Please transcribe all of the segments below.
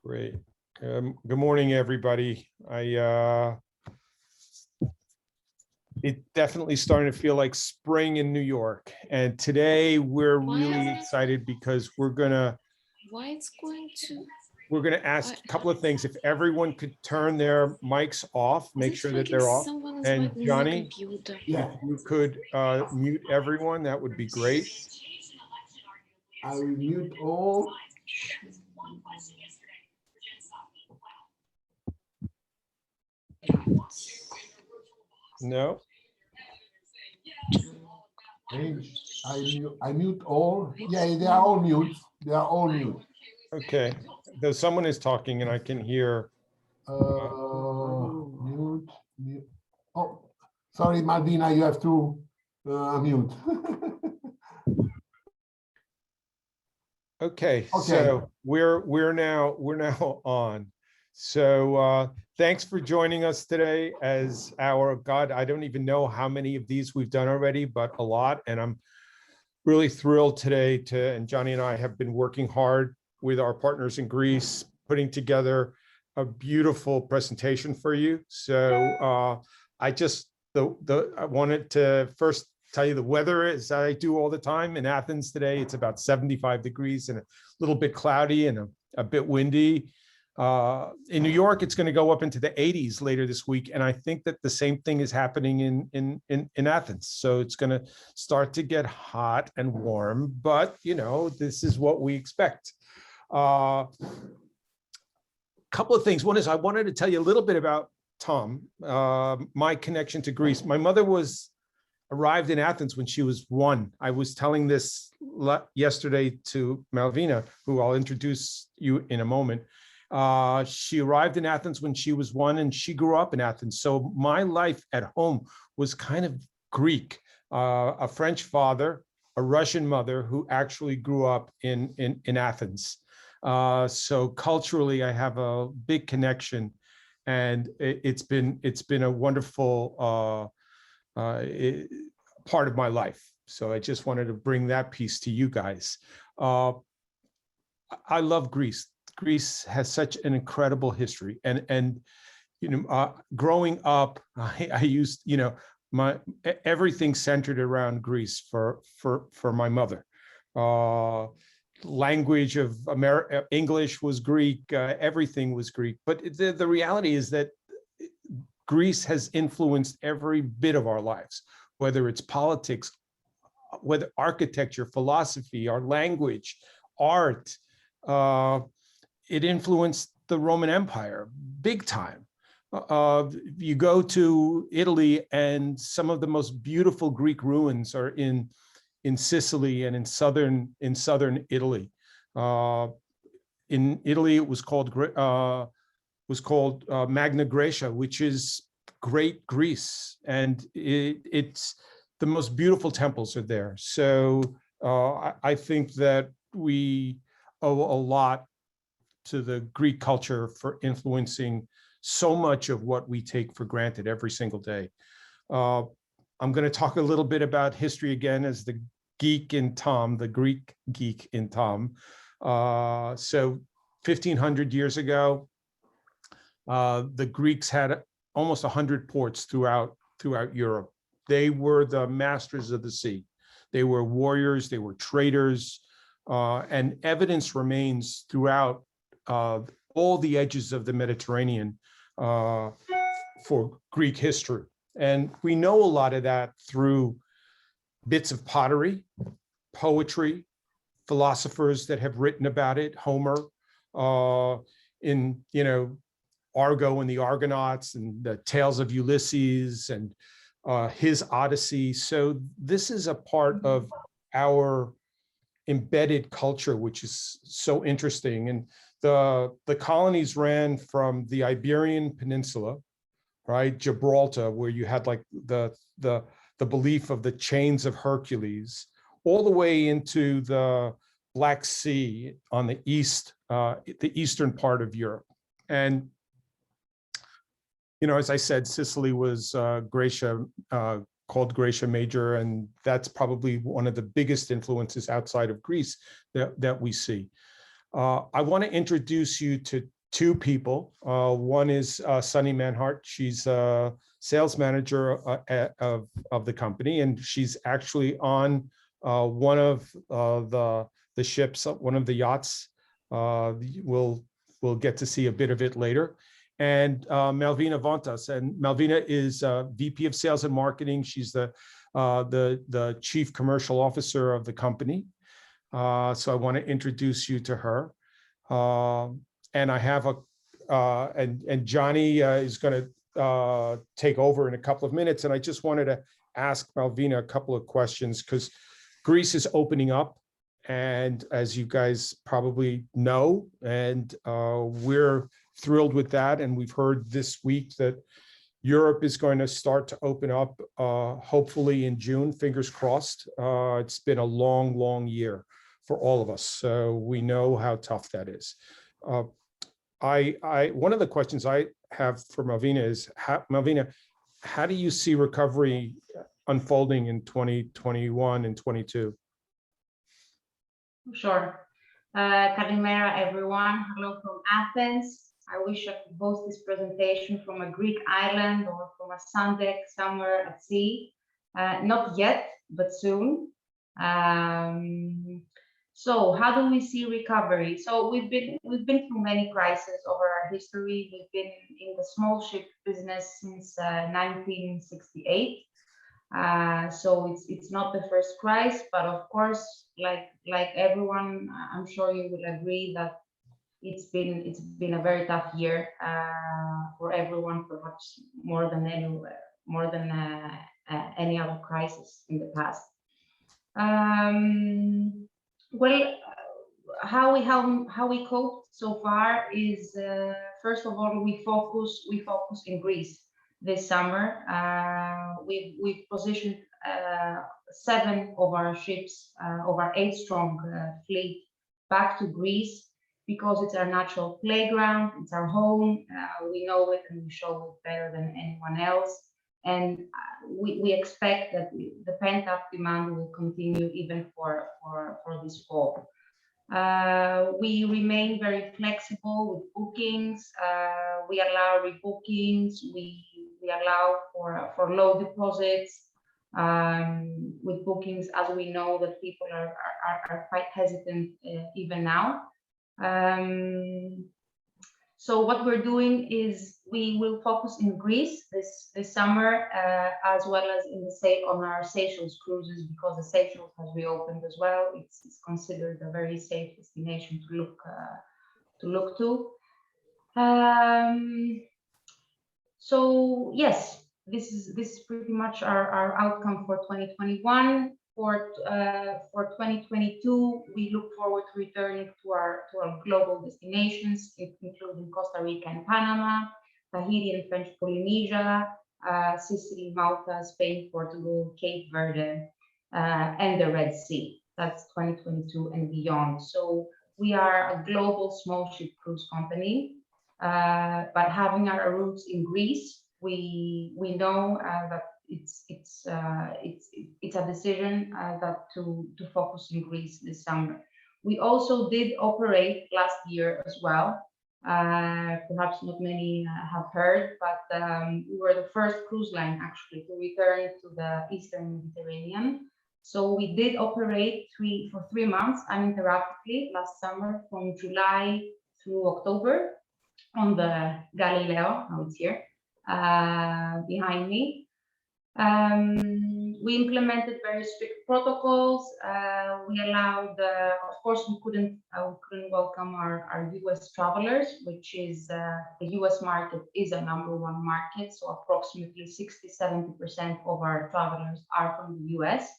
Great. Good morning, everybody. It's definitely starting to feel like spring in New York. And today we're really excited because we're gonna ask a couple of things. If everyone could turn their mics off, make sure that they're off. And Johnny, if you could mute everyone, that would be great. I will mute all. No. I mute all. Yeah, they are all mute. They are all mute. Okay. Though someone is talking and I can hear. Mute. Oh, sorry, Malvina, you have to unmute. Okay, so we're now on. So thanks for joining us today as our God. I don't even know how many of these we've done already, but a lot. And I'm really thrilled today and Johnny and I have been working hard with our partners in Greece, putting together a beautiful presentation for you. So I wanted to first tell you the weather, as I do all the time in Athens today. It's about 75 degrees and a little bit cloudy and a bit windy. In New York, it's going to go up into the 80s later this week. And I think that the same thing is happening in Athens. So it's going to start to get hot and warm, but this is what we expect. Couple of things. One is I wanted to tell you a little bit about Tom, my connection to Greece. My mother arrived in Athens when she was 1. I was telling this yesterday to Malvina, who I'll introduce you in a moment. She arrived in Athens when she was 1 and she grew up in Athens. So my life at home was kind of Greek, a French father, a Russian mother who actually grew up in Athens. So culturally, I have a big connection, and it's been a wonderful part of my life. So I just wanted to bring that piece to you guys. I love Greece. Greece has such an incredible history, and growing up, I used my everything centered around Greece for my mother. Language of English was Greek, everything was Greek. But the reality is that Greece has influenced every bit of our lives, whether it's politics, whether architecture, philosophy, our language, art. It influenced the Roman Empire big time. You go to Italy, and some of the most beautiful Greek ruins are in Sicily and in southern Italy. In Italy, it was called Magna Graecia, which is Great Greece, and it's the most beautiful temples are there. So I think that we owe a lot to the Greek culture for influencing so much of what we take for granted every single day. I'm going to talk a little bit about history again as the geek in Tom, the Greek geek in Tom. So 1,500 years ago, the Greeks had almost 100 ports throughout Europe. They were the masters of the sea. They were warriors, they were traders, and evidence remains throughout all the edges of the Mediterranean for Greek history. And we know a lot of that through bits of pottery, poetry, philosophers that have written about it, Homer, in Argo and the Argonauts, and the tales of Ulysses and his Odyssey. So this is a part of our embedded culture, which is so interesting. And the colonies ran from the Iberian Peninsula, right, Gibraltar, where you had like the belief of the chains of Hercules, all the way into the Black Sea on the eastern part of Europe. And as I said, Sicily was Graecia, called Graecia Major, and that's probably one of the biggest influences outside of Greece that we see. I want to introduce you to two people. One is Sunny Manhart. She's a sales manager of the company, and she's actually on one of the ships, one of the yachts. We'll get to see a bit of it later. And Malvina Vontas, and Malvina is VP of Sales and Marketing. She's the Chief Commercial Officer of the company. So I want to introduce you to her. And I have and Johnny is going to take over in a couple of minutes. And I just wanted to ask Malvina a couple of questions because Greece is opening up. And as you guys probably know, and we're thrilled with that. And we've heard this week that Europe is going to start to open up, hopefully in June, fingers crossed. It's been a long, long year for all of us. So we know how tough that is. One of the questions I have for Malvina is, Malvina, how do you see recovery unfolding in 2021 and 22? Sure. Kalimera, everyone. Hello from Athens. I wish I could host this presentation from a Greek island or from a sun deck somewhere at sea. Not yet, but soon. So how do we see recovery? So we've been through many crises over our history. We've been in the small ship business since 1968. So it's not the first crisis, but of course, like everyone, I'm sure you will agree that it's been a very tough year for everyone, perhaps more than any other crisis in the past. Well, how we coped so far is first of all we focus in Greece this summer. We've positioned 7 of our ships, of our 8-strong fleet, back to Greece because it's our natural playground, it's our home. We know it and we show it better than anyone else. And we expect that the pent-up demand will continue even for this fall. We remain very flexible with bookings. We allow rebookings. We allow for low deposits with bookings, as we know that people are quite hesitant even now. So what we're doing is we will focus in Greece this summer, as well as on our Seychelles cruises, because the Seychelles has reopened as well. It's considered a very safe destination to look to. So yes, this is pretty much our outcome for 2021. For 2022, we look forward to returning to our global destinations, including Costa Rica and Panama, Tahiti and French Polynesia, Sicily, Malta, Spain, Portugal, Cape Verde, and the Red Sea. That's 2022 and beyond. So we are a global small ship cruise company, but having our roots in Greece, we know that it's a decision that to focus in Greece this summer. We also did operate last year as well. Perhaps not many have heard, but we were the first cruise line actually to return to the Eastern Mediterranean. So we did operate for 3 months uninterruptedly last summer, from July through October, on the Galileo. Now it's here behind me. We implemented very strict protocols. We allowed, of course, we couldn't welcome our US travelers, which is the US market is a #1 market. So approximately 60–70% of our travelers are from the US.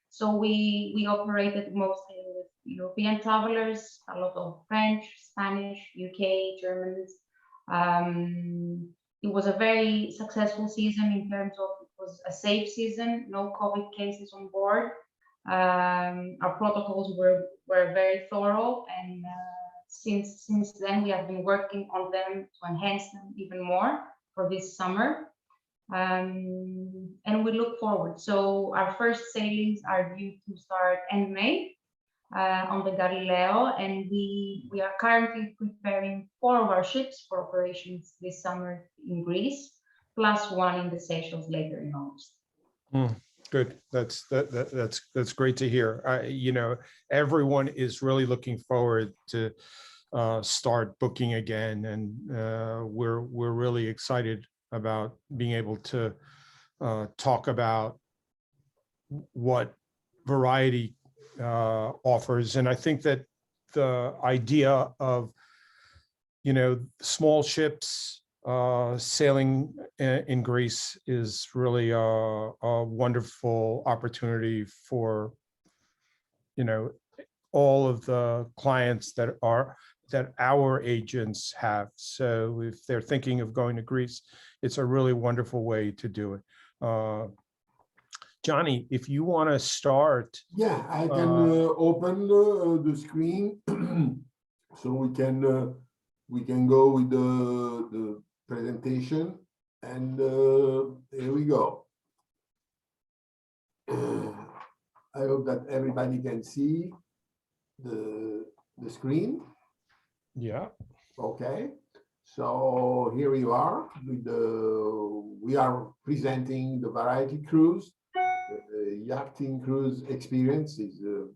So we operated mostly with European travelers, a lot of French, Spanish, UK, Germans. It was a very successful season in terms of it was a safe season, no COVID cases on board. Our protocols were very thorough, and since then we have been working on them to enhance them even more for this summer. And we look forward. So our first sailings are due to start end May. on the Galileo, and we are currently preparing 4 of our ships for operations this summer in Greece, plus 1 in the Seychelles later in August. Good. That's great to hear. Everyone is really looking forward to start booking again, and we're really excited about being able to talk about what Variety offers. And I think that the idea of small ships sailing in Greece is really a wonderful opportunity for all of the clients that our agents have. So if they're thinking of going to Greece, it's a really wonderful way to do it. Johnny, if you want to start. Yeah, I can open the screen so we can go with the presentation, and here we go. I hope that everybody can see the screen. Yeah. Okay. So here you are with we are presenting the Variety Cruise. The yachting cruise experience is a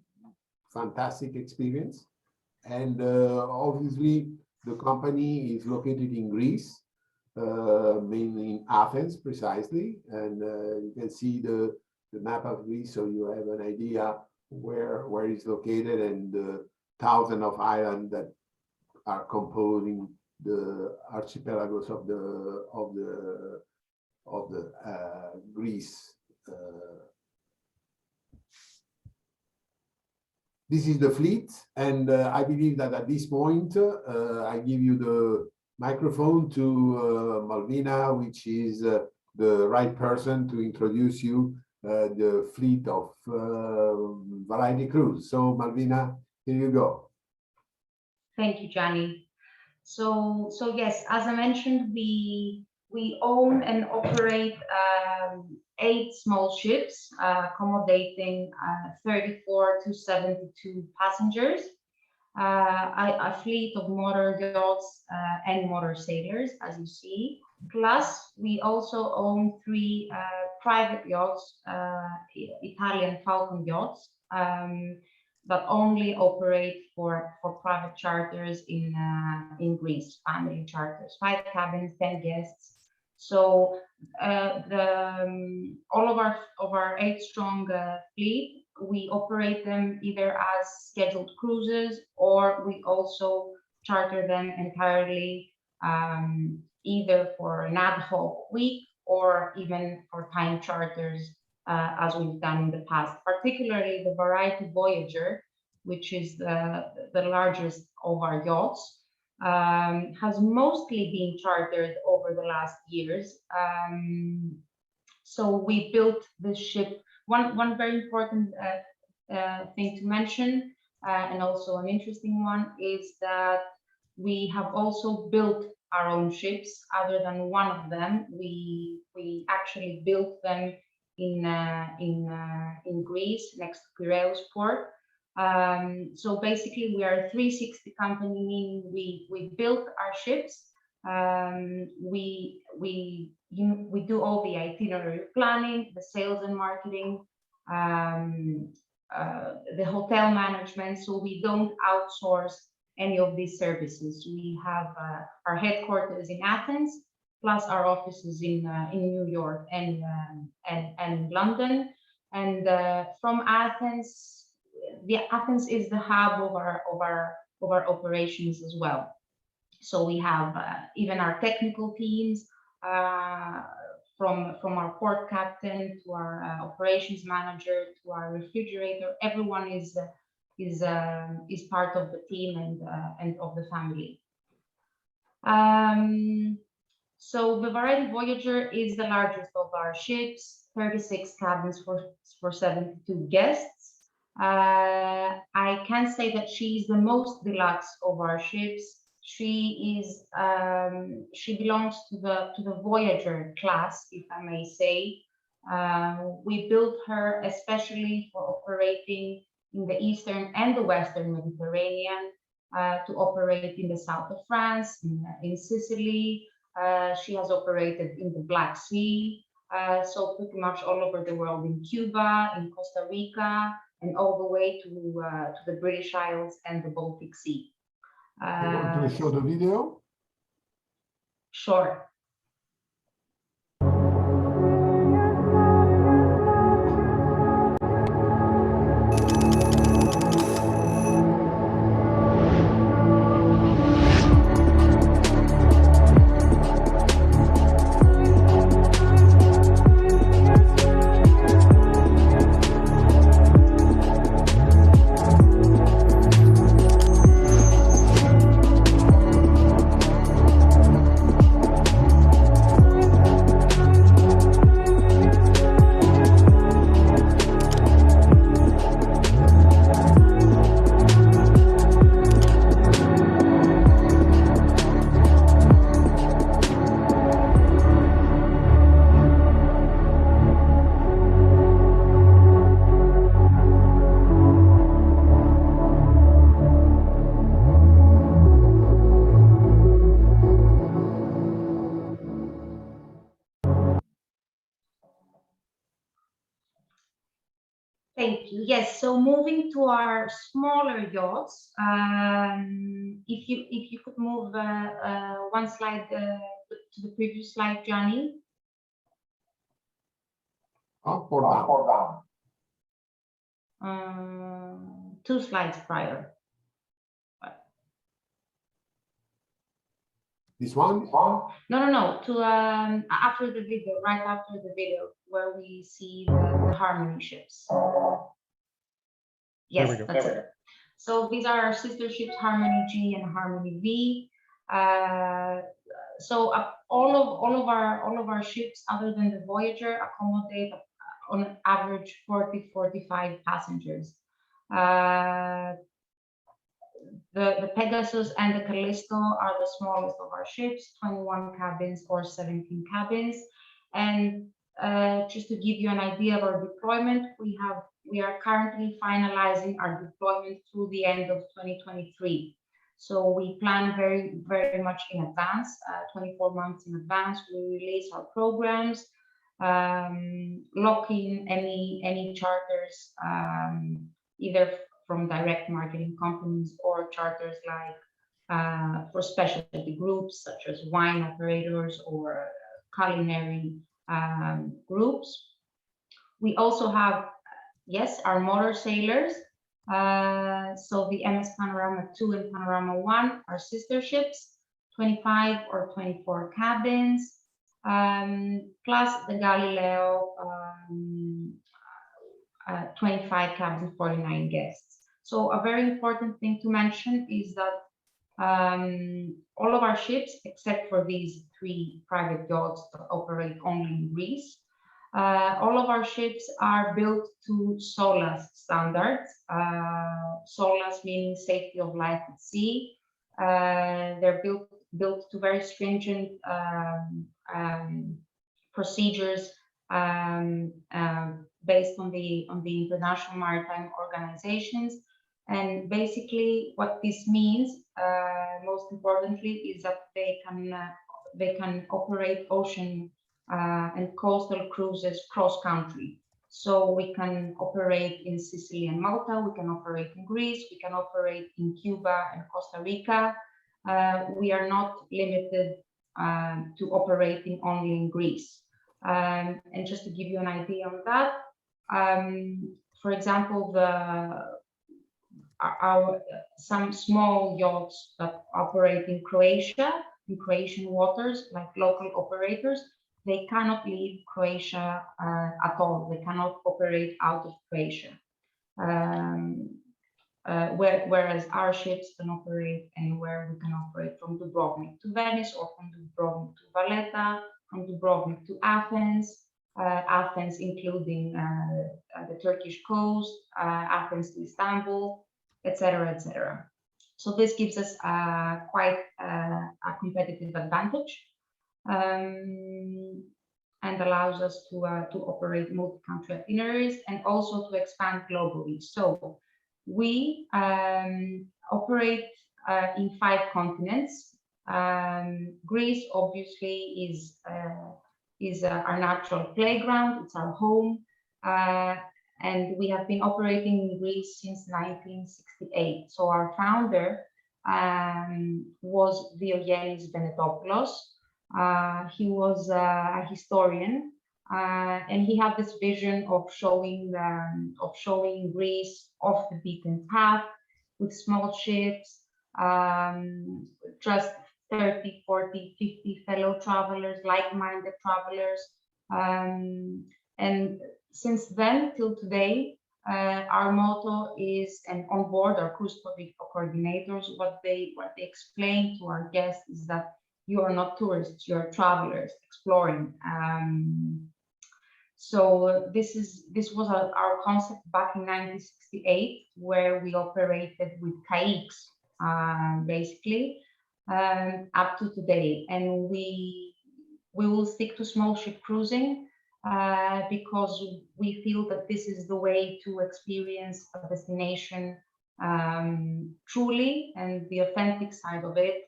fantastic experience, and obviously the company is located in Greece, mainly in Athens precisely, and you can see the map of Greece, so you have an idea where it's located, and the thousands of islands that are composing the archipelagos of the Greece. This is the fleet, and I believe that at this point I give you the microphone to Malvina, which is the right person to introduce you the fleet of Variety Cruise. So Malvina, here you go. Thank you, Gianni. So yes, as I mentioned, we own and operate 8 small ships accommodating 34 to 72 passengers, a fleet of motor yachts and motor sailors, as you see. Plus, we also own 3 private yachts, Italian Falcon yachts, that only operate for private charters in Greece, family charters, 5 cabins, 10 guests. So all of our 8 strong fleet, we operate them either as scheduled cruises, or we also charter them entirely, either for an ad hoc week or even for time charters, as we've done in the past. Particularly the Variety Voyager, which is the largest of our yachts, has mostly been chartered over the last years. So we built this ship. One very important thing to mention, and also an interesting one, is that we have also built our own ships. Other than one of them, we actually built them in Greece, next to Piraeus port. So basically, we are a 360 company, meaning we built our ships. We do all the itinerary planning, the sales and marketing, the hotel management. So we don't outsource any of these services. We have our headquarters in Athens, plus our offices in New York and London. And from Athens, Athens is the hub of our operations as well. So we have even our technical teams, from our port captain to our operations manager to our refrigerator. Everyone is part of the team and of the family. So the Variety Voyager is the largest of our ships, 36 cabins for 72 guests. I can say that she is the most deluxe of our ships. She belongs to the Voyager class, if I may say. We built her especially for operating in the Eastern and the Western Mediterranean, to operate in the south of France, in Sicily. She has operated in the Black Sea, so pretty much all over the world, in Cuba, in Costa Rica, and all the way to the British Isles and the Baltic Sea. You want to show the video? Sure. Thank you. Yes, so moving to our smaller yachts, if you could move one slide to the previous slide, Johnny. Up or down? Two slides prior. This one? No. To after the video, right after the video, where we see the Harmony ships. Yes, There we go. that's it. So these are our sister ships, Harmony G and Harmony V. So all of our ships, other than the Voyager, accommodate on average 40-45 passengers. The Pegasus and the Callisto are the smallest of our ships, 21 cabins or 17 cabins. And just to give you an idea of our deployment, we are currently finalizing our deployment through the end of 2023. So we plan very, very much in advance, 24 months in advance. We release our programs, lock in any charters, either from direct marketing companies or charters like for specialty groups such as wine operators or culinary groups. We also have, yes, our motor sailors. So the MS Panorama 2 and Panorama 1 are sister ships, 25 or 24 cabins, plus the Galileo, 25 cabins, 49 guests. So a very important thing to mention is that all of our ships, except for these 3 private yachts that operate only in Greece, all of our ships are built to SOLAS standards. SOLAS meaning safety of life at sea. They're built to very stringent procedures based on the international maritime organizations. And basically what this means, most importantly, is that they can operate ocean and coastal cruises cross-country. So we can operate in Sicily and Malta, we can operate in Greece, we can operate in Cuba and Costa Rica. We are not limited to operating only in Greece. And just to give you an idea on that, for example, some small yachts that operate in Croatia, in Croatian waters, like local operators, they cannot leave Croatia at all. They cannot operate out of Croatia. Whereas our ships can operate anywhere. We can operate from Dubrovnik to Venice, or from Dubrovnik to Valletta, from Dubrovnik to Athens, Athens including the Turkish coast, Athens to Istanbul, etc., etc. So this gives us quite a competitive advantage. And allows us to operate multi-country itineraries and also to expand globally. So We operate in 5 continents. Greece obviously is our natural playground, it's our home, and we have been operating in Greece since 1968. So our founder was Diogenes Venetopoulos. He was a historian, and he had this vision of showing Greece off the beaten path with small ships, just 30, 40, 50 fellow travelers, like-minded travelers. And since then till today, our motto is, and on board our cruise coordinators, what they explain to our guests is that you are not tourists, you are travelers exploring. So this was our concept back in 1968, where we operated with kayaks, basically, up to today. And we will stick to small ship cruising because we feel that this is the way to experience a destination truly, and the authentic side of it.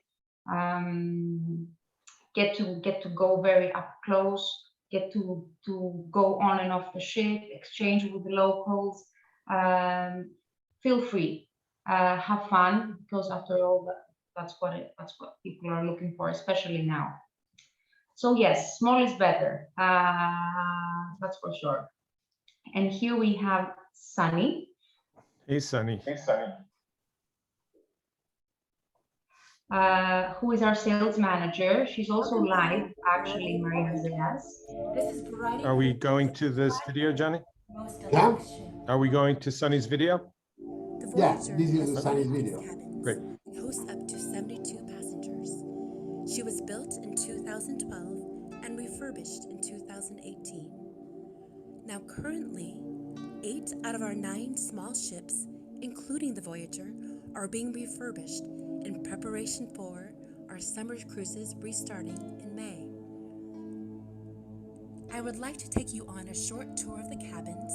Get to go very up close, get to go on and off the ship, exchange with the locals, feel free, have fun, because after all, that's what people are looking for, especially now. So yes, small is better, that's for sure. And here we have Sunny. Hey, Sunny. Hey, Sunny. Who is our sales manager. She's also live, actually, Marina Zayas. This is variety. Are we going to this video, Johnny? Yeah. Are we going to Sunny's video? Yeah, this is the Sunny's video. Great. Hosts up to 72 passengers. She was built in 2012 and refurbished in 2018. Now currently, 8 out of our 9 small ships, including the Voyager, are being refurbished in preparation for our summer cruises restarting in May. I would like to take you on a short tour of the cabins,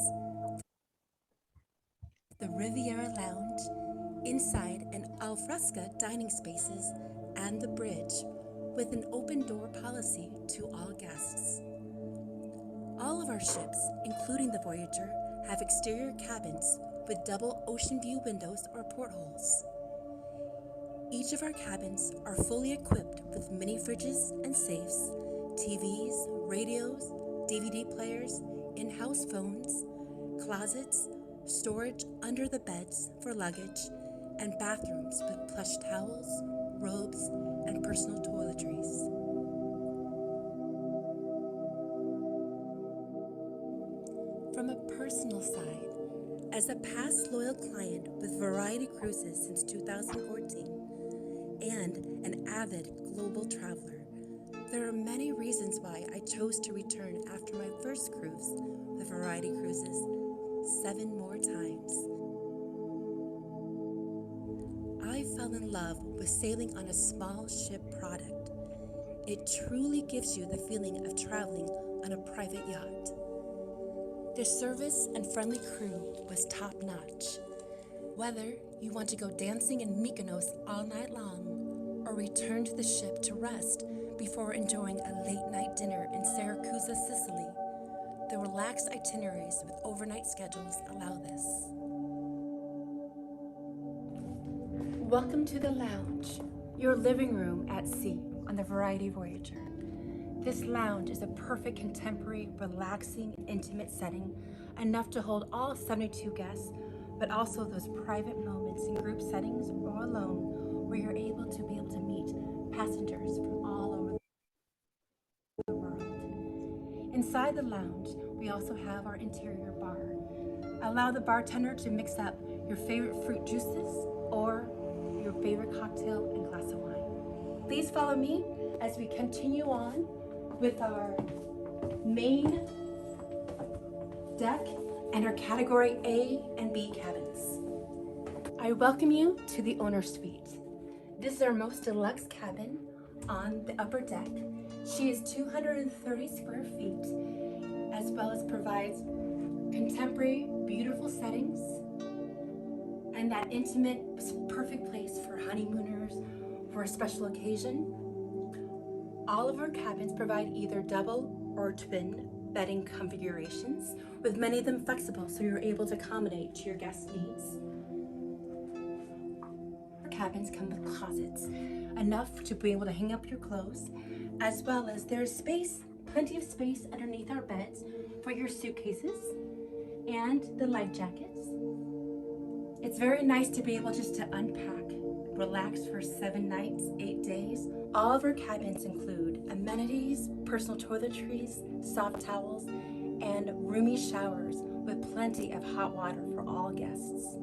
the Riviera Lounge, inside and al fresco dining spaces, and the bridge, with an open door policy to all guests. All of our ships, including the Voyager, have exterior cabins with double ocean view windows or portholes. Each of our cabins are fully equipped with mini fridges and safes, TVs, radios, DVD players, in-house phones, closets, storage under the beds for luggage, and bathrooms with plush towels, robes, and personal toiletries. From a personal side, as a past loyal client with Variety Cruises since 2014, and an avid global traveler, there are many reasons why I chose to return after my first cruise with Variety Cruises 7 more times. I fell in love with sailing on a small ship product. It truly gives you the feeling of traveling on a private yacht. The service and friendly crew was top-notch. Whether you want to go dancing in Mykonos all night long, or return to the ship to rest before enjoying a late-night dinner in Syracuse, Sicily, the relaxed itineraries with overnight schedules allow this. Welcome to the lounge, your living room at sea on the Variety Voyager. This lounge is a perfect contemporary, relaxing, intimate setting, enough to hold all 72 guests, but also those private moments in group settings or alone where you're able to meet passengers from all over the world. Inside the lounge, we also have our interior bar. Allow the bartender to mix up your favorite fruit juices or your favorite cocktail and glass of wine. Please follow me as we continue on with our main deck and our category A and B cabins. I welcome you to the owner suite. This is our most deluxe cabin on the upper deck. She is 230 square feet, as well as provides contemporary, beautiful settings, and that intimate, perfect place for honeymooners, for a special occasion. All of our cabins provide either double or twin bedding configurations, with many of them flexible so you're able to accommodate to your guest needs. Our cabins come with closets, enough to be able to hang up your clothes, as well as there's space, plenty of space underneath our beds for your suitcases and the life jackets. It's very nice to be able just to unpack, relax for 7 nights, 8 days. All of our cabins include amenities, personal toiletries, soft towels, and roomy showers with plenty of hot water for all guests.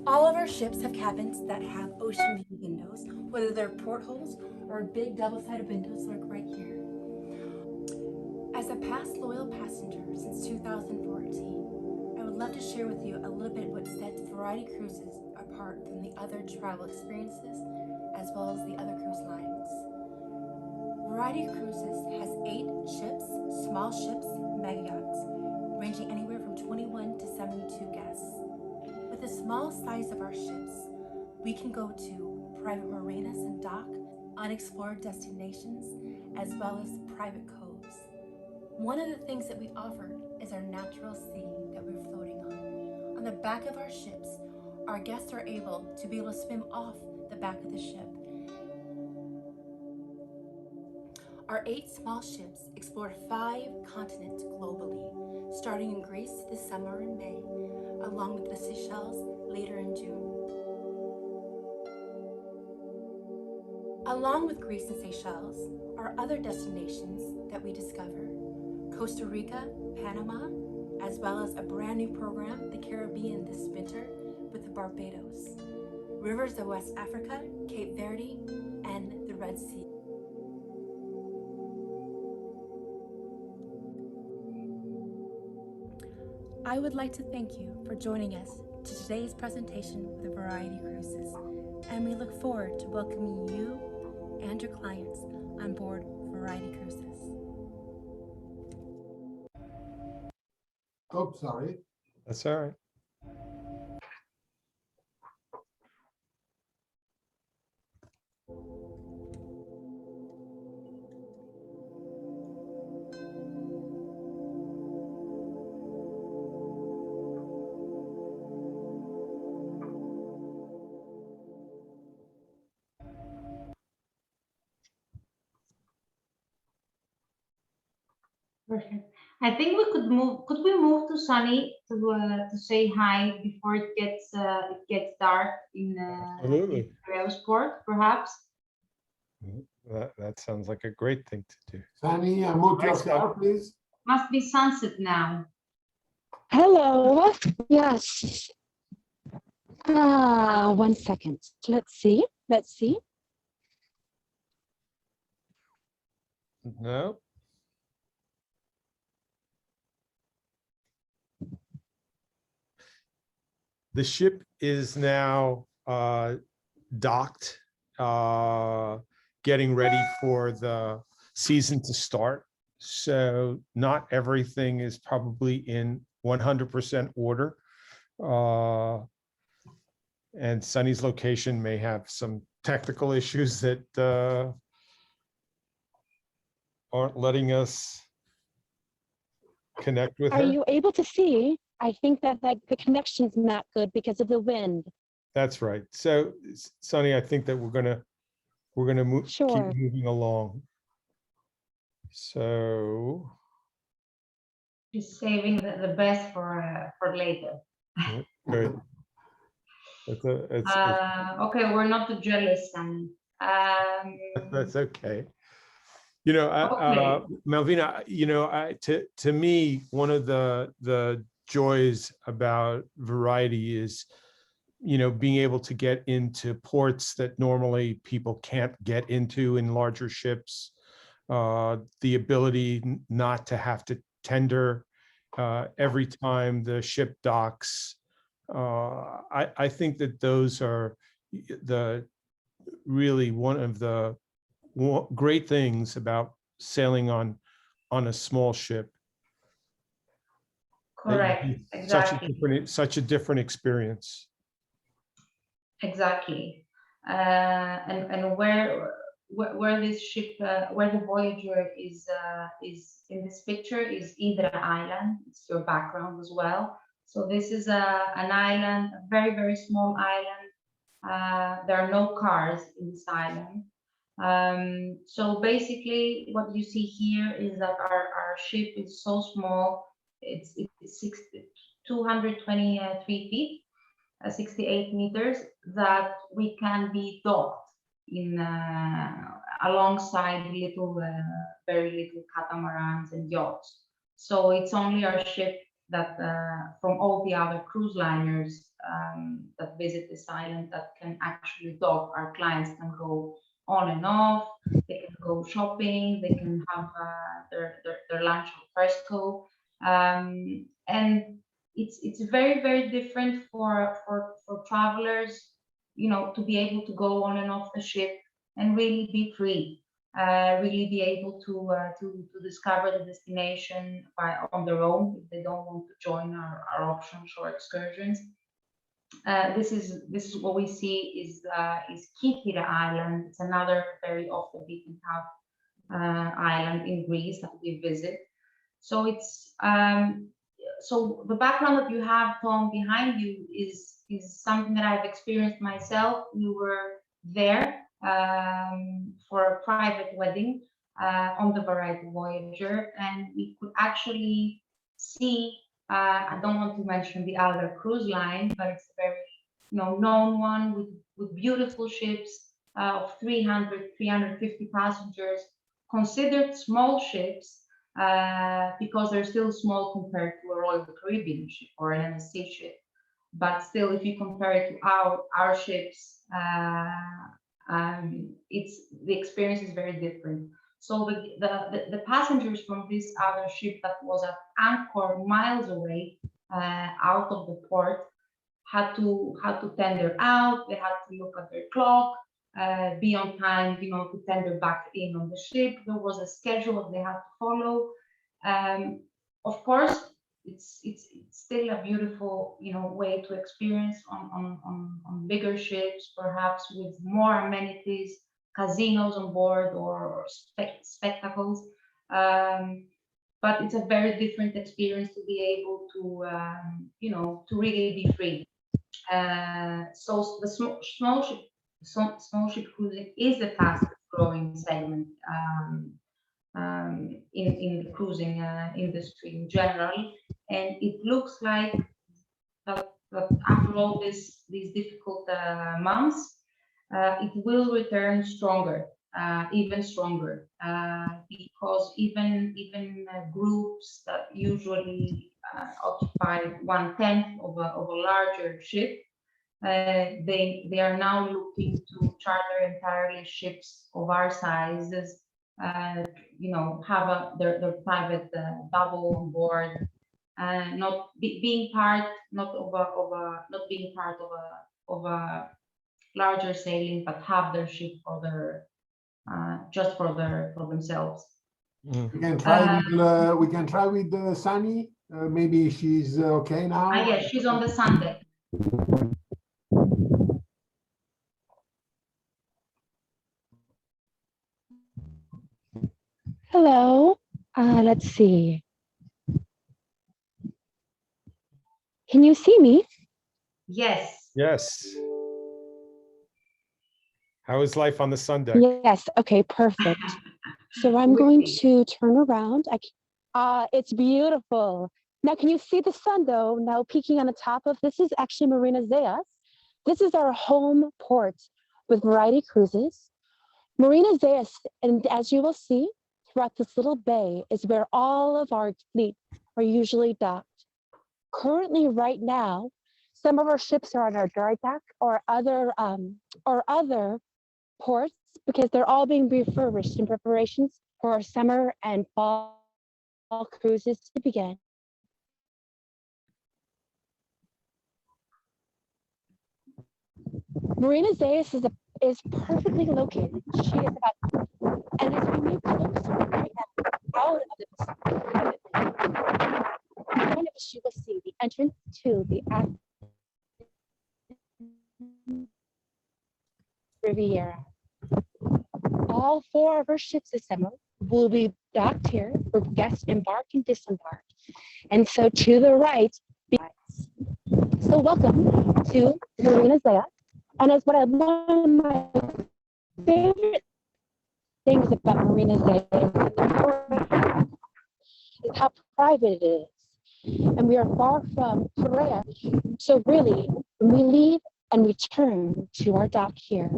All of our ships have cabins that have ocean view windows, whether they're portholes or big double-sided windows like right here. As a past loyal passenger since 2014, I would love to share with you a little bit what sets Variety Cruises apart from the other travel experiences, as well as the other cruise lines. Variety Cruises has 8 ships, small ships, mega yachts, ranging anywhere from 21 to 72 guests. With the small size of our ships, we can go to private marinas and dock, unexplored destinations, as well as private coves. One of the things that we offer is our natural sea that we're floating on. On the back of our ships, our guests are able to swim off the back of the ship. Our 8 small ships explore 5 continents globally, starting in Greece this summer in May, along with the Seychelles later in June. Along with Greece and Seychelles are other destinations that we discover: Costa Rica, Panama, as well as a brand new program, the Caribbean this winter with the Barbados, rivers of West Africa, Cape Verde, and the Red Sea. I would like to thank you for joining us to today's presentation with the Variety Cruises, and we look forward to welcoming you and your clients on board Variety Cruises. Oh, sorry. That's all right. Perfect. I think we could move. Could we move to Sunny to say hi before it gets dark in Absolutely. Sport, perhaps? That sounds like a great thing to do. Sunny, unmute Thanks, yourself, please. Must be sunset now. Hello. Yes. 1 second. Let's see. No. The ship is now docked, getting ready for the season to start. So not everything is probably in 100% order. And Sunny's location may have some technical issues that aren't letting us connect with her. Are you able to see? I think that the connection's not good because of the wind. That's right. So, Sunny, I think that we're gonna move, Sure. keep moving along. So, She's saving the best for later. good. It's Okay, we're not too jealous, Sunny. that's okay. You know, Okay. Malvina, you know, to me, one of the joys about Variety is, you know, being able to get into ports that normally people can't get into in larger ships, the ability not to have to tender every time the ship docks. I think that those are really one of the great things about sailing on a small ship. Correct. Exactly. Such a different experience. Exactly. And where this ship, where the Voyager is in this picture is Hydra Island. It's your background as well. So this is an island, a very, very small island. There are no cars in this island. So basically what you see here is that our ship is so small. It's 223 feet, 68 meters, that we can be docked in alongside little, very little catamarans and yachts. So it's only our ship that from all the other cruise liners that visit this island that can actually dock. Our clients can go on and off. They can go shopping. They can have their lunch at Fresco, and it's very, very different for travelers, you know, to be able to go on and off the ship and really be free, really be able to discover the destination on their own if they don't want to join our optional shore excursions. This is what we see is Kythira Island. It's another very off the beaten path island in Greece that we visit. So it's so the background that you have, Tom, behind you is something that I've experienced myself. We were there for a private wedding on the Variety Voyager, and we could actually see. I don't want to mention the other cruise line, but it's a very, you know, known one with beautiful ships of 300, 350 passengers, considered small ships because they're still small compared to a Royal Caribbean ship or an MSC ship. But still, if you compare it to our ships, it's the experience is very different. So the passengers from this other ship that was at anchor miles away, out of the port, had to tender out. They had to look at their clock, be on time, you know, to tender back in on the ship. There was a schedule that they had to follow. Of course, it's still a beautiful, you know, way to experience on bigger ships, perhaps with more amenities, casinos on board or spectacles. But it's a very different experience to be able to, you know, to really be free. So the small ship cruising is the fastest growing segment in the cruising industry in general, and it looks like that after all these difficult months, it will return stronger, even stronger, because even groups that usually occupy 1/10 of a larger ship, they are now looking to charter entirely ships of our sizes, you know, have their private double on board, not being part, not being part of a larger sailing, but have their ship for their just for themselves. We can try with Sunny. Maybe she's okay now. Yes, she's on the sun deck. Hello. Let's see. Can you see me? Yes. Yes. How is life on the sun deck? Yes. Okay, perfect. So I'm going to turn around. It's beautiful. Now, can you see the sun though? Now peeking on the top of, this is actually Marina Zayas. This is our home port with Variety Cruises. Marina Zayas, and as you will see, throughout this little bay is where all of our fleet are usually docked. Currently, right now, some of our ships are on our dry dock or other ports because they're all being refurbished in preparations for our summer and fall cruises to begin. Marina Zayas is perfectly located. She is about, and as we move closer right now out of this, in front of us you will see the entrance to the Riviera. All 4 of our ships this summer will be docked here for guests embark and disembark. And so to the right, so welcome to Marina Zaya. And as one of my favorite things about Marina Zaya is how private it is. And we are far from Korea. So really, when we leave and return to our dock here,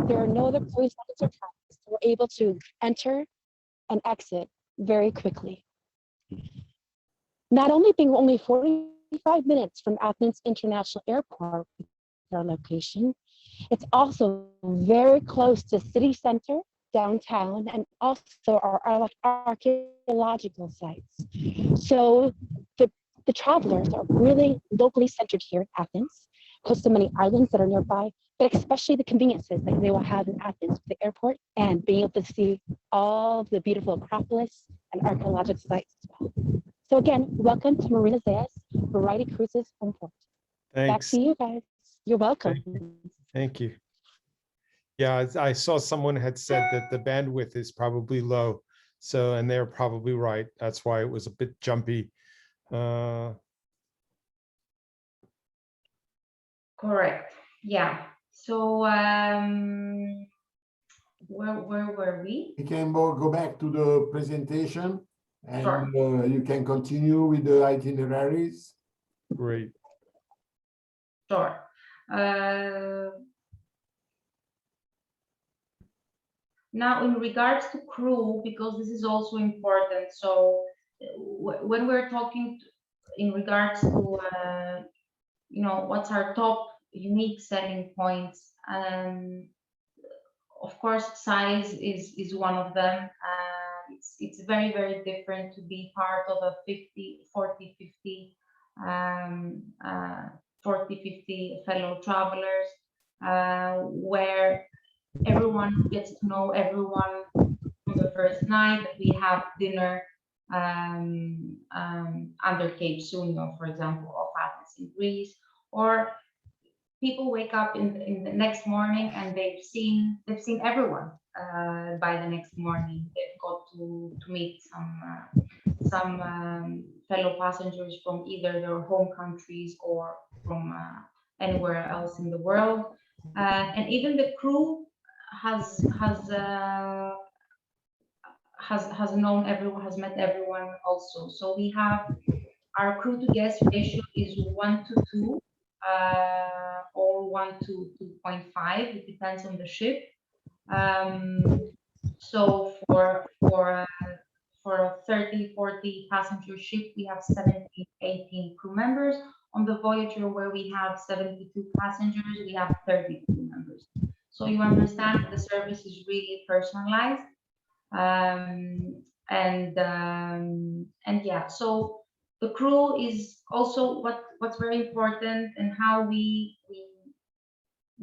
there are no other cruise lines or traffic. So we're able to enter and exit very quickly. Not only being only 45 minutes from Athens International Airport, our location, it's also very close to city center, downtown, and also our archaeological sites. So the travelers are really locally centered here in Athens, close to many islands that are nearby, but especially the conveniences that they will have in Athens, the airport, and being able to see all the beautiful Acropolis and archaeological sites as well. So again, welcome to Marina Zayas Variety Cruises Home Port. Back Thanks. to you guys. You're welcome. Thank you. Yeah, I saw someone had said that the bandwidth is probably low. So, and they're probably right. That's why it was a bit jumpy. Correct. Yeah. So where were we? We can go back to the presentation and Sure. you can continue with the itineraries. Great. Sure. Now, in regards to crew, because this is also important. So when we're talking in regards to, you know, what's our top unique selling points, of course, size is one of them. It's very, very different to be part of a 40-50 fellow travelers, where everyone gets to know everyone from the first night. That we have dinner under Cape Sunio, for example, of Athens in Greece, or people wake up in the next morning and they've seen everyone by the next morning. They've got to meet some fellow passengers from either their home countries or from anywhere else in the world, and even the crew has known everyone, has met everyone also. So we have our crew to guest ratio is 1 to 2. Or 1 to 2.5, it depends on the ship. So for a 30-40 passenger ship, we have 17-18 crew members. On the Voyager, where we have 72 passengers, we have 30 crew members. So you understand the service is really personalized, and yeah. So the crew is also what's very important, and how we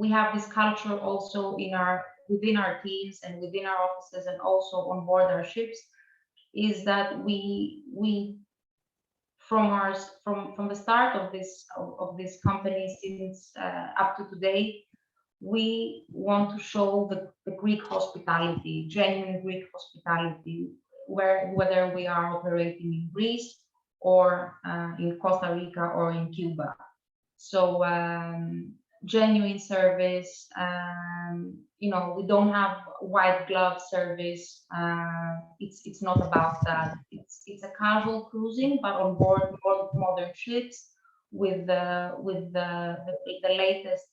have this culture also within our teams and within our offices, and also on board our ships, is that we from the start of this company since up to today, we want to show the Greek hospitality, genuine Greek hospitality, whether we are operating in Greece or in Costa Rica or in Cuba. So genuine service. You know, we don't have white glove service. It's not about that. It's a casual cruising, but on board modern ships with the latest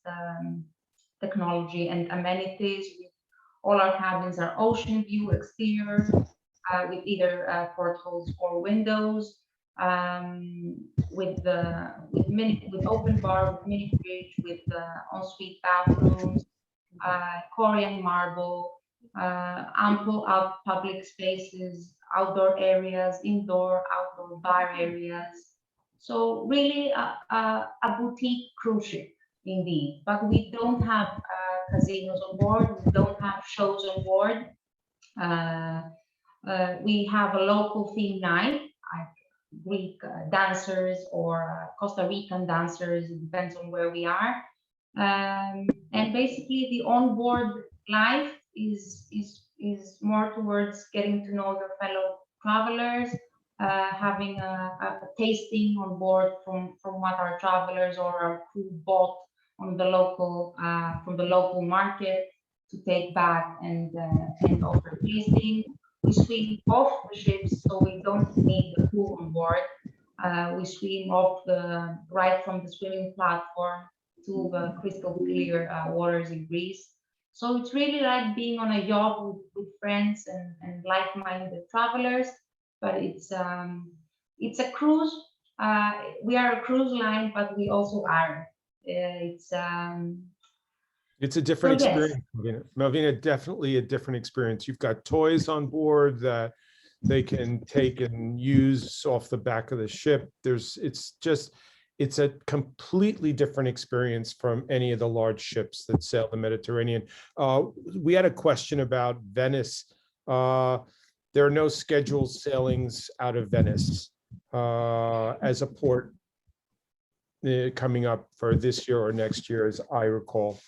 technology and amenities. All our cabins are ocean view exterior, with either portholes or windows, with open bar, with mini fridge, with ensuite bathrooms, Korean marble, ample public spaces, outdoor areas, indoor, outdoor bar areas. So really a boutique cruise ship indeed. But we don't have casinos on board. We don't have shows on board. We have a local theme night, Greek dancers or Costa Rican dancers. It depends on where we are. And basically the onboard life is more towards getting to know your fellow travelers, having a tasting on board from what our travelers or our crew bought on the local from the local market to take back and offer tasting. We swim off the ships, so we don't need the crew on board. We swim off right from the swimming platform to the crystal clear waters in Greece. So it's really like being on a yacht with friends and like-minded travelers, but it's a cruise. We are a cruise line, but we also are. It's a different So yes. experience, Malvina, definitely a different experience. You've got toys on board that they can take and use off the back of the ship. It's a completely different experience from any of the large ships that sail the Mediterranean. We had a question about Venice. There are no scheduled sailings out of Venice as a port coming up for this year or next year, as I recall.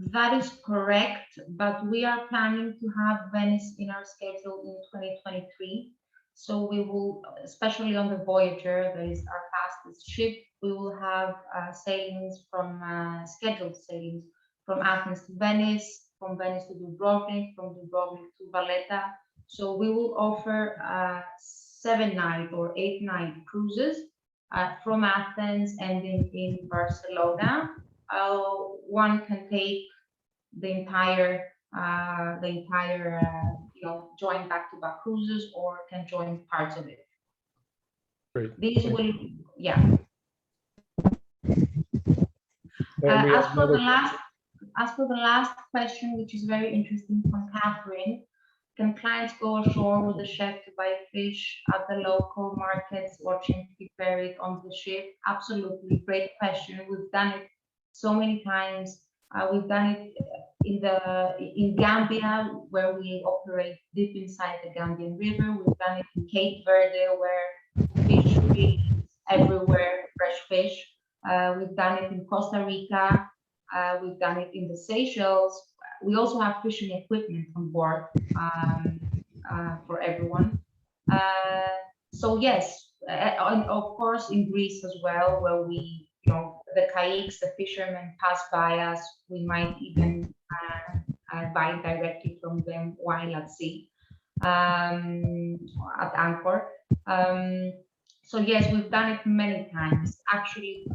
That is correct, but we are planning to have Venice in our schedule in 2023. So we will, especially on the Voyager, that is our fastest ship, we will have sailings from scheduled sailings from Athens to Venice, from Venice to Dubrovnik, from Dubrovnik to Valletta. So we will offer 7-night or 8-night cruises from Athens and in Barcelona. One can take the entire join back-to-back cruises, or can join parts of it. Great. These will, yeah. As for the last question, which is very interesting from Catherine, can clients go ashore with the chef to buy fish at the local markets, watching prepare it on the ship? Absolutely, great question. We've done it so many times. We've done it in Gambia, where we operate deep inside the Gambian River. We've done it in Cape Verde, where fish is everywhere, fresh fish. We've done it in Costa Rica. We've done it in the Seychelles. We also have fishing equipment on board for everyone. So yes, and of course in Greece as well, where we, the kayaks, the fishermen pass by us. We might even buy directly from them while at sea, at anchor. So yes, we've done it many times. Actually,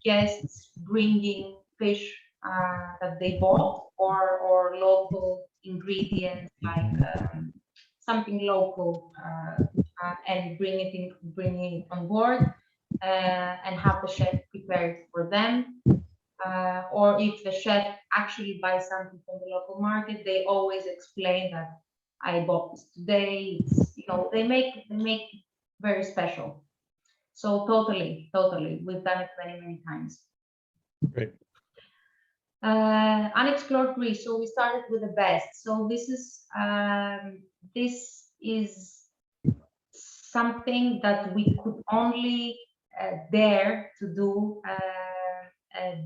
guests bringing fish that they bought, or local ingredients like something local, and bringing it on board, and have the chef prepared for them. Or if the chef actually buys something from the local market, they always explain that I bought this today. It's, they make it very special. So totally, we've done it many times. Great. Unexplored Greece. So we started with the best. So this is something that we could only dare to do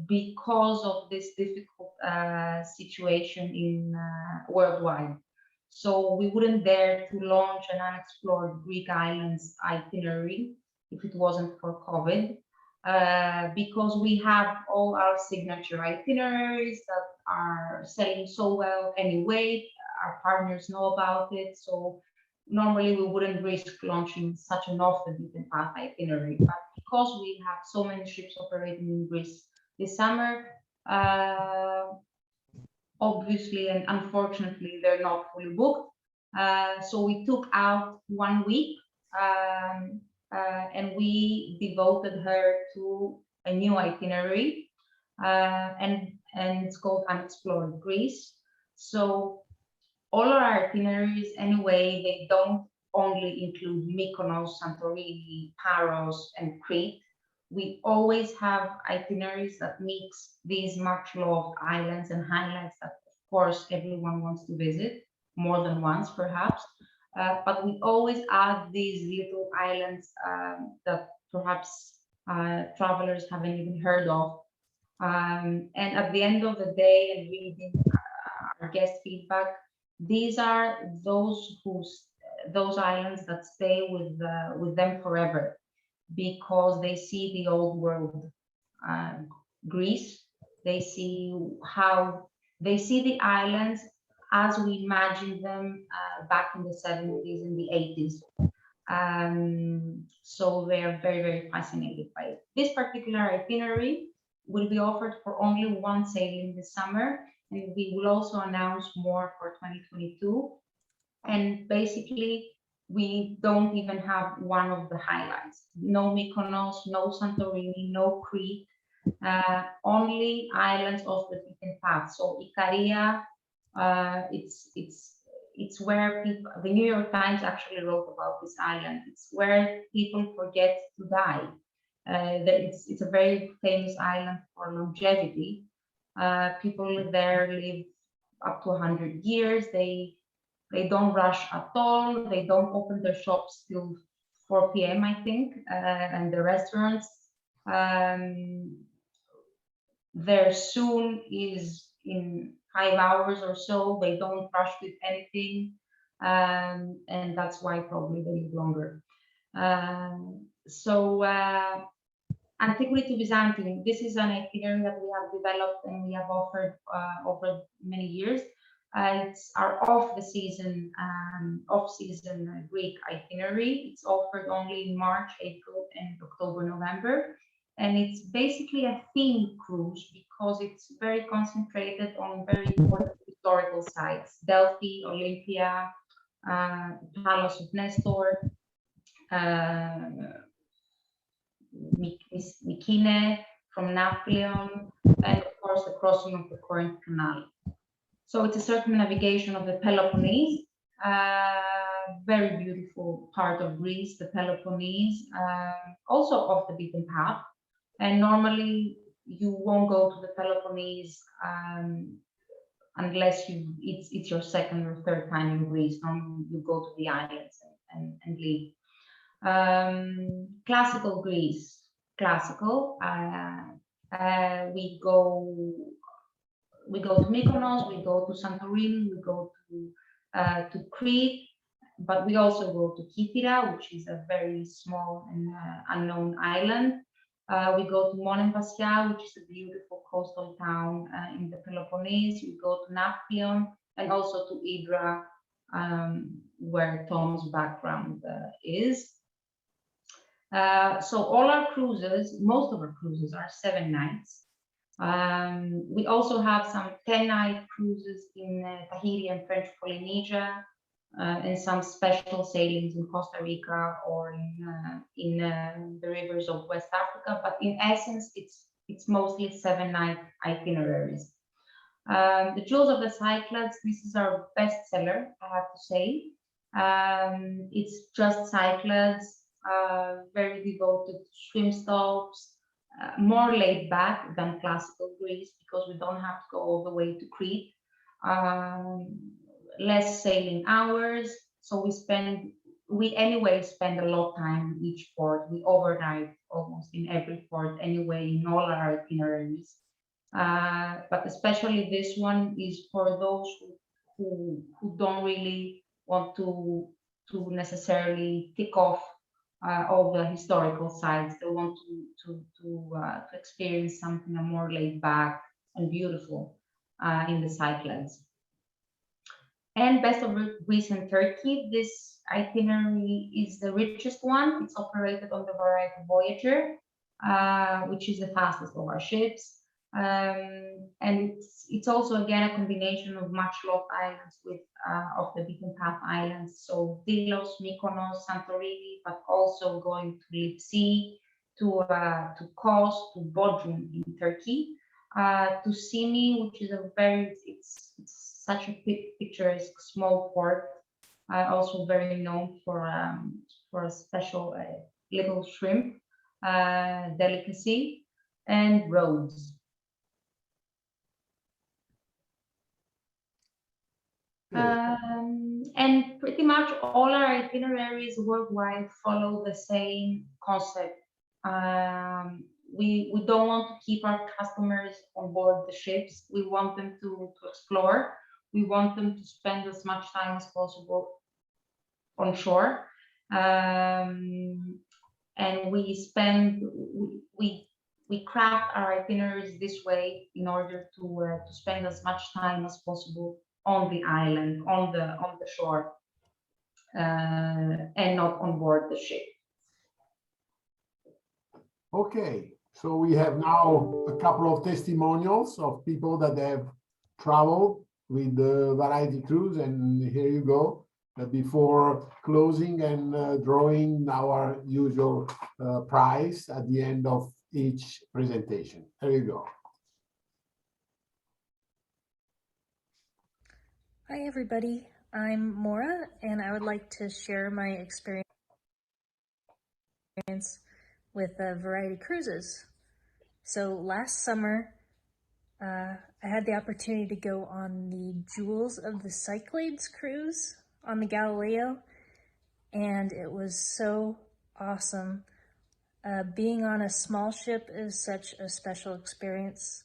because of this difficult situation in worldwide. So we wouldn't dare to launch an unexplored Greek islands itinerary if it wasn't for COVID. Because we have all our signature itineraries that are selling so well anyway. Our partners know about it, so normally we wouldn't risk launching such an off-the-beaten path itinerary. But because we have so many ships operating in Greece this summer, obviously and unfortunately they're not fully booked. So we took out 1 week. And we devoted her to a new itinerary, and it's called Unexplored Greece. So all our itineraries, anyway, they don't only include Mykonos, Santorini, Paros, and Crete. We always have itineraries that mix these much loved islands and highlights that, of course, everyone wants to visit more than once, perhaps. But we always add these little islands that perhaps travelers haven't even heard of. And at the end of the day, and reading our guest feedback, these are those islands that stay with them forever, because they see the old world, Greece. They see the islands as we imagined them back in the 70s and the 80s. So they're very, very fascinated by it. This particular itinerary will be offered for only one sailing this summer, and we will also announce more for 2022. And basically, we don't even have one of the highlights. No Mykonos, no Santorini, no Crete, only islands off the beaten path. So Ikaria, it's where people, the New York Times actually wrote about this island. It's where people forget to die. It's a very famous island for longevity. People there live up to 100 years. They don't rush at all. They don't open their shops till 4 p.m., I think, and the restaurants. Their soon is in 5 hours or so. They don't rush with anything, and that's why probably they live longer. Antiquity to Byzantium. This is an itinerary that we have developed and we have offered over many years. It's our off-season Greek itinerary. It's offered only in March, April, and October, November. And it's basically a themed cruise because it's very concentrated on very important historical sites: Delphi, Olympia, Palace of Nestor, Mykene from Nafplion, and of course the crossing of the Corinth Canal. So it's a circumnavigation of the Peloponnese, very beautiful part of Greece, the Peloponnese, also off the beaten path. And normally you won't go to the Peloponnese unless it's your second or third time in Greece. Normally you go to the islands and leave. Classical Greece, classical. We go to Mykonos, we go to Santorini, we go to Crete, but we also go to Kythira, which is a very small and unknown island. We go to Monemvasia, which is a beautiful coastal town in the Peloponnese. We go to Nafplion and also to Hydra, where Tom's background is. So all our cruises, most of our cruises are 7 nights. We also have some 10-night cruises in Tahiti and French Polynesia, and some special sailings in Costa Rica or in the rivers of West Africa. But in essence, it's mostly 7-night itineraries. The Jewels of the Cyclades, this is our best seller, I have to say. It's just Cyclades, very devoted to swim stops, more laid back than classical Greece because we don't have to go all the way to Crete. Less sailing hours, so we anyway spend a lot of time in each port. We overnight almost in every port anyway in all our itineraries. But especially this one is for those who don't really want to necessarily tick off all the historical sites. They want to experience something more laid back and beautiful in the Cyclades. And best of Greece and Turkey. This itinerary is the richest one. It's operated on the Variety Voyager, which is the fastest of our ships. And it's also again a combination of much loved islands with off the beaten path islands. So Delos, Mykonos, Santorini, but also going to Lipsi, to Kos, to Bodrum in Turkey, to Simi, which is it's such a picturesque small port, also very known for a special little shrimp delicacy, and Rhodes. And pretty much all our itineraries worldwide follow the same concept. we don't want to keep our customers on board the ships. We want them to explore. We want them to spend as much time as possible on shore. And we craft our itineraries this way in order to spend as much time as possible on the island, on the shore, and not on board the ship. Okay, so we have now a couple of testimonials of people that have traveled with the Variety Cruise, and here you go. Before closing and drawing our usual prize at the end of each presentation. There you go. Hi everybody, I'm Maura and I would like to share my experience with Variety Cruises. So last summer, I had the opportunity to go on the Jewels of the Cyclades cruise on the Galileo, and it was so awesome. Being on a small ship is such a special experience.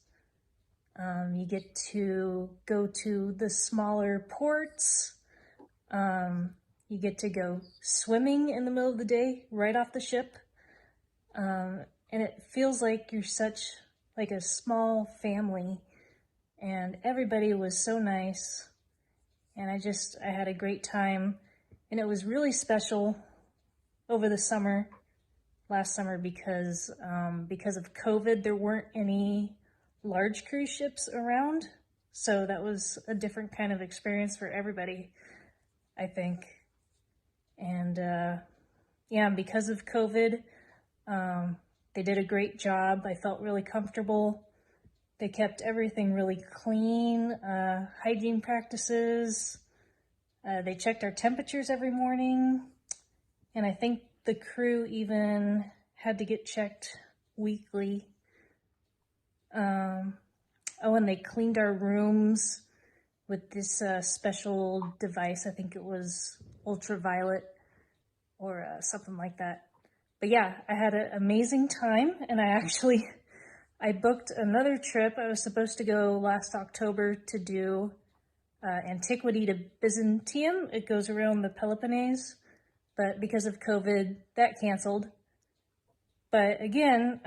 You get to go to the smaller ports. You get to go swimming in the middle of the day right off the ship. And it feels like you're such like a small family, and everybody was so nice. And I had a great time, and it was really special over the summer, last summer, because of COVID, there weren't any large cruise ships around. So that was a different kind of experience for everybody, I think. And yeah, because of COVID, they did a great job. I felt really comfortable. They kept everything really clean, hygiene practices. They checked our temperatures every morning. And I think the crew even had to get checked weekly. Oh, and they cleaned our rooms with this special device. I think it was ultraviolet or something like that. But yeah, I had an amazing time, and I booked another trip. I was supposed to go last October to do Antiquity to Byzantium. It goes around the Peloponnese, but because of COVID, that canceled. But again,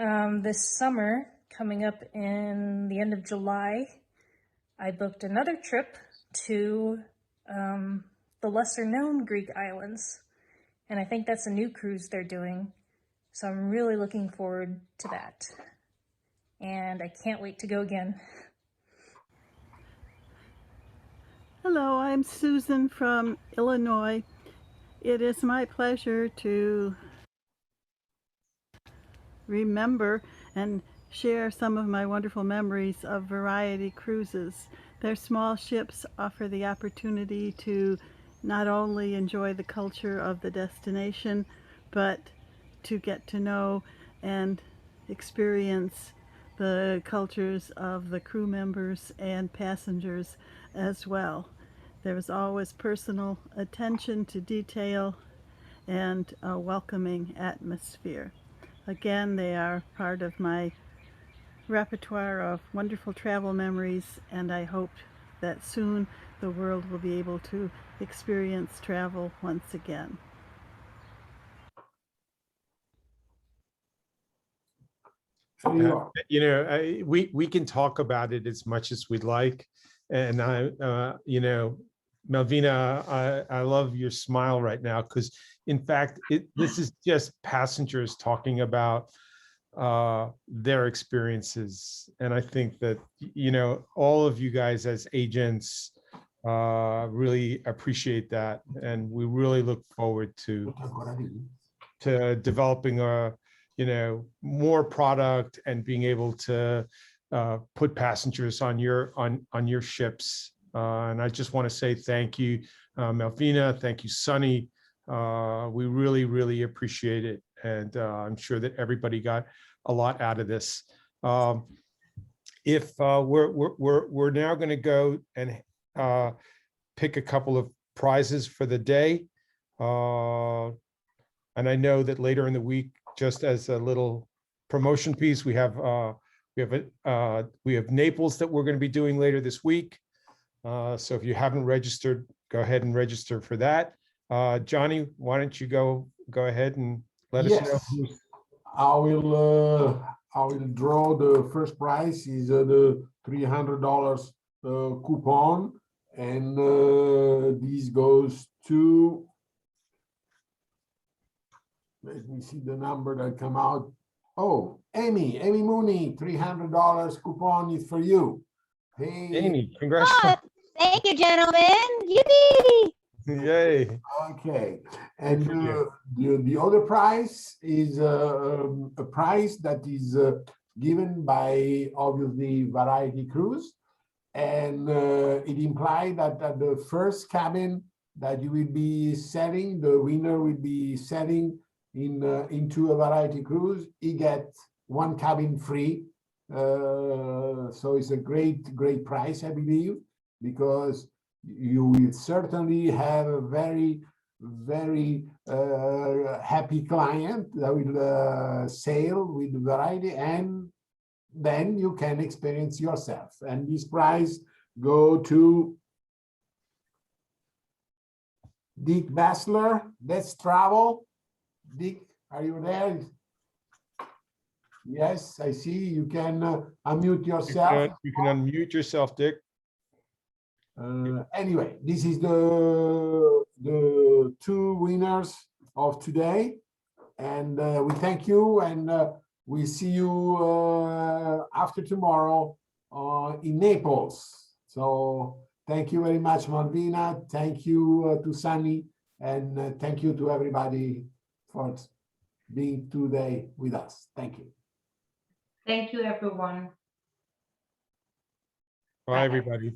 this summer, coming up in the end of July, I booked another trip to the lesser known Greek islands. And I think that's a new cruise they're doing. So I'm really looking forward to that. And I can't wait to go again. Hello, I'm Susan from Illinois. It is my pleasure to remember and share some of my wonderful memories of Variety Cruises. Their small ships offer the opportunity to not only enjoy the culture of the destination, but to get to know and experience the cultures of the crew members and passengers as well. There's always personal attention to detail and a welcoming atmosphere. Again, they are part of my repertoire of wonderful travel memories, and I hope that soon the world will be able to experience travel once again. You know, we can talk about it as much as we'd like, and you know, Malvina, I love your smile right now, because in fact, this is just passengers talking about their experiences, and I think that, you know, all of you guys as agents really appreciate that, and we really look forward to developing a, you know, more product and being able to put passengers on your ships. And I just want to say thank you, Malvina. Thank you, Sunny. We really, really appreciate it, and I'm sure that everybody got a lot out of this. If we're now going to go and pick a couple of prizes for the day, and I know that later in the week, just as a little promotion piece. We have Naples that we're going to be doing later this week. So if you haven't registered, go ahead and register for that. Johnny, why don't you go ahead and let us know. Yes, I will draw the first prize is the $300 coupon, and this goes to, let me see the number that come out. Oh, Amy Mooney, $300 coupon is for you. Hey, Amy, congratulations. Thank you, gentlemen. Yippee! Yay. okay. And for you. the other prize is a prize that is given by obviously Variety Cruise, and it implies that at the first cabin that you will be setting, the winner will be setting into a Variety Cruise, he gets one cabin free. So it's a great price, I believe, because you will certainly have a very happy client that will sail with Variety, and then you can experience yourself. And this prize go to Dick Bassler. Let's travel. Dick, are you there? Yes, I see. You can unmute yourself. You can unmute yourself, Dick. Anyway, this is the two winners of today, and we thank you, and we see you after tomorrow in Naples. So thank you very much, Malvina. Thank you to Sunny, and thank you to everybody for being today with us. Thank you. Thank you, everyone. Bye, everybody.